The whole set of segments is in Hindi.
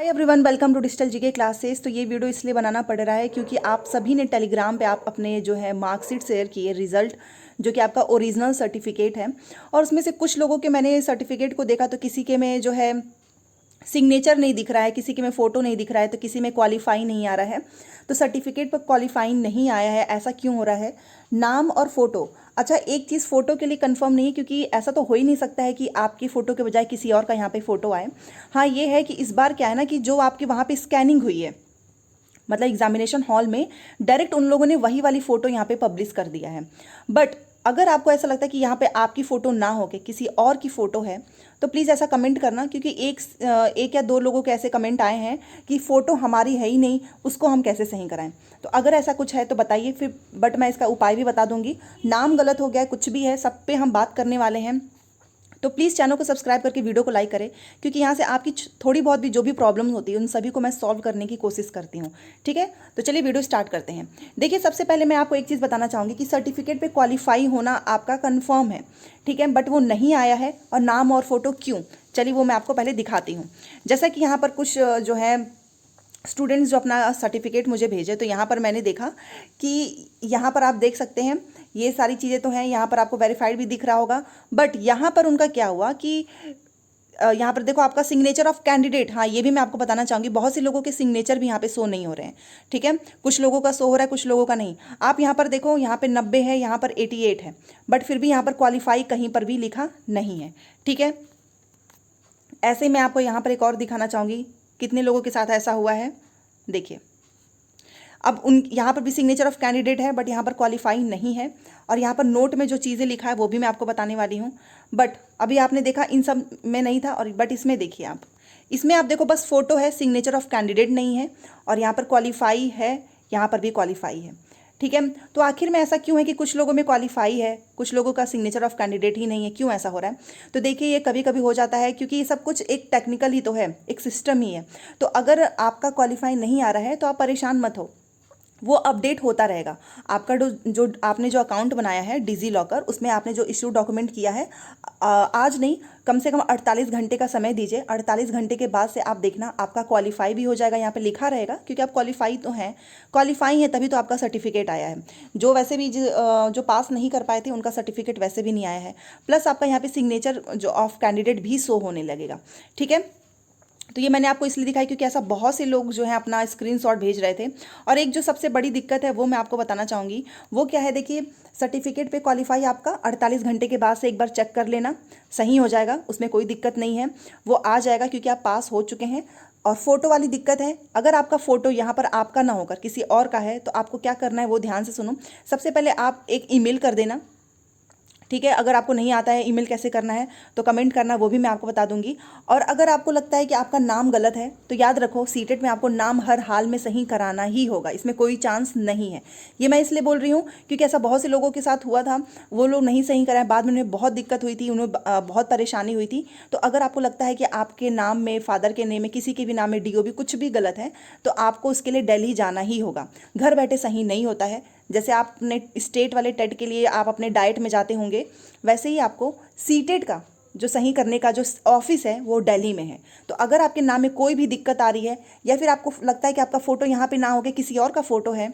Hi everyone, welcome to digital GK classes. तो ये वीडियो इसलिए बनाना पड़ रहा है क्योंकि आप सभी ने टेलीग्राम पे आप अपने जो है मार्कशीट शेयर किए, रिजल्ट जो कि आपका ओरिजिनल सर्टिफिकेट है। और उसमें से कुछ लोगों के मैंने सर्टिफिकेट को देखा तो किसी के में जो है सिग्नेचर नहीं दिख रहा है, किसी के में फ़ोटो नहीं दिख रहा है, तो किसी में क्वालिफाई नहीं आ रहा है। तो सर्टिफिकेट पर क्वालिफाई नहीं आया है, ऐसा क्यों हो रहा है? नाम और फ़ोटो। अच्छा, एक चीज़ फ़ोटो के लिए कंफर्म नहीं है क्योंकि ऐसा तो हो ही नहीं सकता है कि आपकी फ़ोटो के बजाय किसी और का यहाँ पे फ़ोटो आए। हाँ, ये है कि इस बार क्या है ना कि जो आपके वहाँ पे स्कैनिंग हुई है, मतलब एग्जामिनेशन हॉल में डायरेक्ट उन लोगों ने वही वाली फ़ोटो यहाँ पे पब्लिश कर दिया है। बट अगर आपको ऐसा लगता है कि यहाँ पे आपकी फ़ोटो ना हो के किसी और की फ़ोटो है, तो प्लीज़ ऐसा कमेंट करना, क्योंकि एक या दो लोगों के ऐसे कमेंट आए हैं कि फ़ोटो हमारी है ही नहीं, उसको हम कैसे सही कराएं। तो अगर ऐसा कुछ है तो बताइए फिर, बट मैं इसका उपाय भी बता दूंगी। नाम गलत हो गया, कुछ भी है, सब पे हम बात करने वाले हैं। तो प्लीज़ चैनल को सब्सक्राइब करके वीडियो को लाइक करें, क्योंकि यहाँ से आपकी थोड़ी बहुत भी जो भी प्रॉब्लम होती है उन सभी को मैं सॉल्व करने की कोशिश करती हूँ। ठीक है, तो चलिए वीडियो स्टार्ट करते हैं। देखिए, सबसे पहले मैं आपको एक चीज़ बताना चाहूँगी कि सर्टिफिकेट पे क्वालिफाई होना आपका कंफर्म है, ठीक है, बट वो नहीं आया है। और नाम और फोटो क्यों, चलिए वो मैं आपको पहले दिखाती हूँ। जैसा कि यहाँ पर कुछ जो है स्टूडेंट्स जो अपना सर्टिफिकेट मुझे भेजे, तो यहाँ पर मैंने देखा कि यहाँ पर आप देख सकते हैं ये सारी चीज़ें तो हैं, यहाँ पर आपको वेरीफाइड भी दिख रहा होगा। बट यहाँ पर उनका क्या हुआ कि यहाँ पर देखो आपका सिग्नेचर ऑफ कैंडिडेट, हाँ ये भी मैं आपको बताना चाहूँगी, बहुत से लोगों के सिग्नेचर भी यहाँ पे शो नहीं हो रहे हैं। ठीक है, कुछ लोगों का शो हो रहा है, कुछ लोगों का नहीं। आप यहाँ पर देखो, यहाँ पे 90 है, यहाँ पर 88 है, बट फिर भी यहाँ पर क्वालिफाई कहीं पर भी लिखा नहीं है। ठीक है, ऐसे ही मैं आपको यहाँ पर एक और दिखाना चाहूँगी कितने लोगों के साथ ऐसा हुआ है। देखिए, अब उन यहाँ पर भी सिग्नेचर ऑफ कैंडिडेट है, बट यहाँ पर क्वालिफाई नहीं है। और यहाँ पर नोट में जो चीज़ें लिखा है वो भी मैं आपको बताने वाली हूँ। बट अभी आपने देखा इन सब में नहीं था, और बट इसमें देखिए, आप इसमें आप देखो बस फोटो है, सिग्नेचर ऑफ कैंडिडेट नहीं है, और यहाँ पर क्वालिफाई है, यहाँ पर भी क्वालिफाई है। ठीक है, तो आखिर में ऐसा क्यों है कि कुछ लोगों में क्वालिफाई है, कुछ लोगों का सिग्नेचर ऑफ कैंडिडेट ही नहीं है? क्यों ऐसा हो रहा है? तो देखिए, ये कभी कभी हो जाता है क्योंकि ये सब कुछ एक टेक्निकल ही तो है, एक सिस्टम ही है। तो अगर आपका क्वालिफाई नहीं आ रहा है तो आप परेशान मत हो, वो अपडेट होता रहेगा। आपका जो आपने जो अकाउंट बनाया है डिजी लॉकर, उसमें आपने जो इश्यू डॉक्यूमेंट किया है, आज नहीं, कम से कम 48 घंटे का समय दीजिए। 48 घंटे के बाद से आप देखना आपका क्वालिफाई भी हो जाएगा, यहाँ पे लिखा रहेगा, क्योंकि आप क्वालिफाई तो हैं, क्वालिफाई है तभी तो आपका सर्टिफिकेट आया है। जो वैसे भी जो पास नहीं कर पाए थे उनका सर्टिफिकेट वैसे भी नहीं आया है, प्लस आपका यहाँ पे सिग्नेचर जो ऑफ कैंडिडेट भी शो होने लगेगा। ठीक है, तो ये मैंने आपको इसलिए दिखाई क्योंकि ऐसा बहुत से लोग जो है अपना स्क्रीनशॉट भेज रहे थे। और एक जो सबसे बड़ी दिक्कत है वो मैं आपको बताना चाहूँगी, वो क्या है? देखिए, सर्टिफिकेट पे क्वालिफाई आपका 48 घंटे के बाद से एक बार चेक कर लेना, सही हो जाएगा, उसमें कोई दिक्कत नहीं है, वो आ जाएगा क्योंकि आप पास हो चुके हैं। और फोटो वाली दिक्कत है, अगर आपका फोटो यहाँ पर आपका ना होकर किसी और का है, तो आपको क्या करना है वो ध्यान से सुनो। सबसे पहले आप एक ईमेल कर देना। ठीक है, अगर आपको नहीं आता है ईमेल कैसे करना है तो कमेंट करना, वो भी मैं आपको बता दूंगी। और अगर आपको लगता है कि आपका नाम गलत है, तो याद रखो सीटेट में आपको नाम हर हाल में सही कराना ही होगा, इसमें कोई चांस नहीं है। ये मैं इसलिए बोल रही हूँ क्योंकि ऐसा बहुत से लोगों के साथ हुआ था, वो लोग नहीं सही कराए, बाद में उन्हें बहुत दिक्कत हुई थी, उन्हें बहुत परेशानी हुई थी। तो अगर आपको लगता है कि आपके नाम में, फादर के नेम में, किसी के भी नाम में डीओबी कुछ भी गलत है, तो आपको उसके लिए दिल्ली जाना ही होगा। घर बैठे सही नहीं होता है। जैसे आपने स्टेट वाले टेट के लिए आप अपने डाइट में जाते होंगे, वैसे ही आपको सीटेट का जो सही करने का जो ऑफिस है वो दिल्ली में है। तो अगर आपके नाम में कोई भी दिक्कत आ रही है, या फिर आपको लगता है कि आपका फ़ोटो यहाँ पे ना हो के किसी और का फ़ोटो है,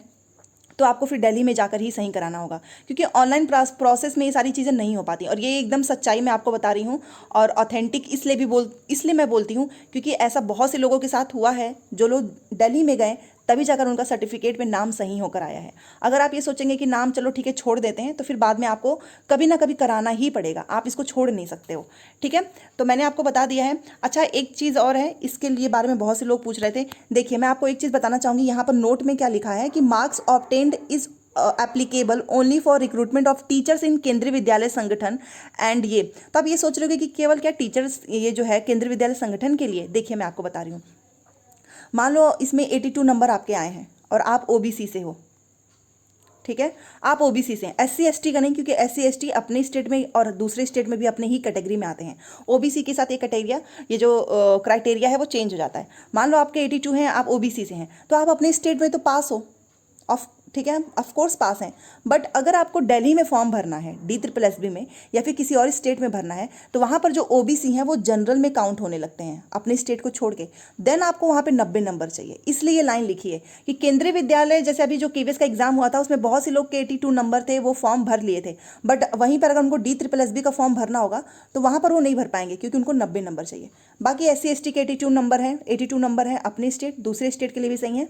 तो आपको फिर दिल्ली में जाकर ही सही कराना होगा, क्योंकि ऑनलाइन प्रोसेस में ये सारी चीज़ें नहीं हो पाती। और ये एकदम सच्चाई मैं आपको बता रही हूँ, और ऑथेंटिक इसलिए मैं बोलती हूँ क्योंकि ऐसा बहुत से लोगों के साथ हुआ है, जो लोग दिल्ली में गए तभी जाकर उनका सर्टिफिकेट में नाम सही होकर आया है। अगर आप ये सोचेंगे कि नाम चलो ठीक है छोड़ देते हैं, तो फिर बाद में आपको कभी ना कभी कराना ही पड़ेगा, आप इसको छोड़ नहीं सकते हो। ठीक है, तो मैंने आपको बता दिया है। अच्छा, एक चीज़ और है, इसके लिए बारे में बहुत से लोग पूछ रहे थे। देखिए, मैं आपको एक चीज़ बताना चाहूँगी, यहाँ पर नोट में क्या लिखा है कि marks obtained is applicable only for recruitment of teachers in केंद्रीय विद्यालय संगठन एंड ये। तो आप ये सोच रहे हो कि केवल क्या टीचर्स ये जो है केंद्रीय विद्यालय संगठन के लिए? देखिए, मैं आपको बता रही हूँ, मान लो इसमें 82 नंबर आपके आए हैं और आप ओबीसी से हो। ठीक है, आप ओबीसी से हैं, एससी एसटी का नहीं, क्योंकि एससी एसटी अपने स्टेट में और दूसरे स्टेट में भी अपने ही कैटेगरी में आते हैं। ओबीसी के साथ ये कैटेगरिया, ये जो क्राइटेरिया है वो चेंज हो जाता है। मान लो आपके 82 हैं, आप ओबीसी से हैं, तो आप अपने स्टेट में तो पास हो ऑफ ठीक है, ऑफ कोर्स पास हैं। बट अगर आपको दिल्ली में फॉर्म भरना है DSSB में या फिर किसी और स्टेट में भरना है तो वहाँ पर जो OBC हैं वो जनरल में काउंट होने लगते हैं अपने स्टेट को छोड़ के। देन आपको वहाँ पे 90 नंबर चाहिए। इसलिए ये लाइन लिखी है कि केंद्रीय विद्यालय, जैसे अभी जो KVS का एग्जाम हुआ था उसमें बहुत से लोग के 82 नंबर थे, वो फॉर्म भर लिए थे। बट वहीं पर अगर उनको DSSB का फॉर्म भरना होगा तो वहाँ पर वो नहीं भर पाएंगे क्योंकि उनको 90 नंबर चाहिए। बाकी SC ST के 82 नंबर हैं, 82 नंबर है अपने स्टेट, दूसरे स्टेट के लिए भी सही है।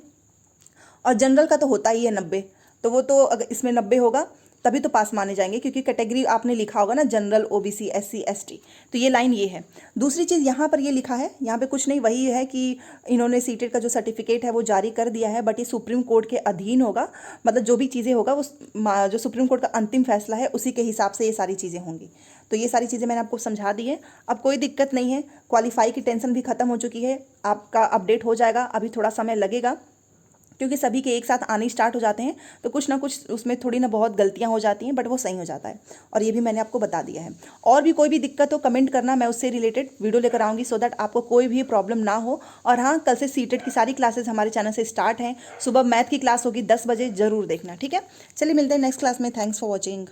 और जनरल का तो होता ही है 90, तो वो तो अगर इसमें 90 होगा तभी तो पास माने जाएंगे, क्योंकि कैटेगरी आपने लिखा होगा ना जनरल, OBC, SC ST। तो ये लाइन ये है। दूसरी चीज़ यहाँ पर ये लिखा है, यहाँ पे कुछ नहीं, वही है कि इन्होंने सीटेट का जो सर्टिफिकेट है वो जारी कर दिया है, बट ये सुप्रीम कोर्ट के अधीन होगा। मतलब जो भी चीज़ें होगा उस जो सुप्रीम कोर्ट का अंतिम फैसला है उसी के हिसाब से ये सारी चीज़ें होंगी। तो ये सारी चीज़ें मैंने आपको समझा दी है। अब कोई दिक्कत नहीं है, क्वालिफाई की टेंशन भी खत्म हो चुकी है, आपका अपडेट हो जाएगा। अभी थोड़ा समय लगेगा क्योंकि सभी के एक साथ आने स्टार्ट हो जाते हैं, तो कुछ ना कुछ उसमें थोड़ी ना बहुत गलतियां हो जाती हैं, बट वो सही हो जाता है। और ये भी मैंने आपको बता दिया है। और भी कोई भी दिक्कत हो कमेंट करना, मैं उससे रिलेटेड वीडियो लेकर आऊँगी सो दैट आपको कोई भी प्रॉब्लम ना हो। और हाँ, कल से सीटेट की सारी क्लासेस हमारे चैनल से स्टार्ट हैं। सुबह मैथ की क्लास होगी 10 बजे, ज़रूर देखना, ठीक है। चलिए मिलते हैं नेक्स्ट क्लास में। Thanks for watching.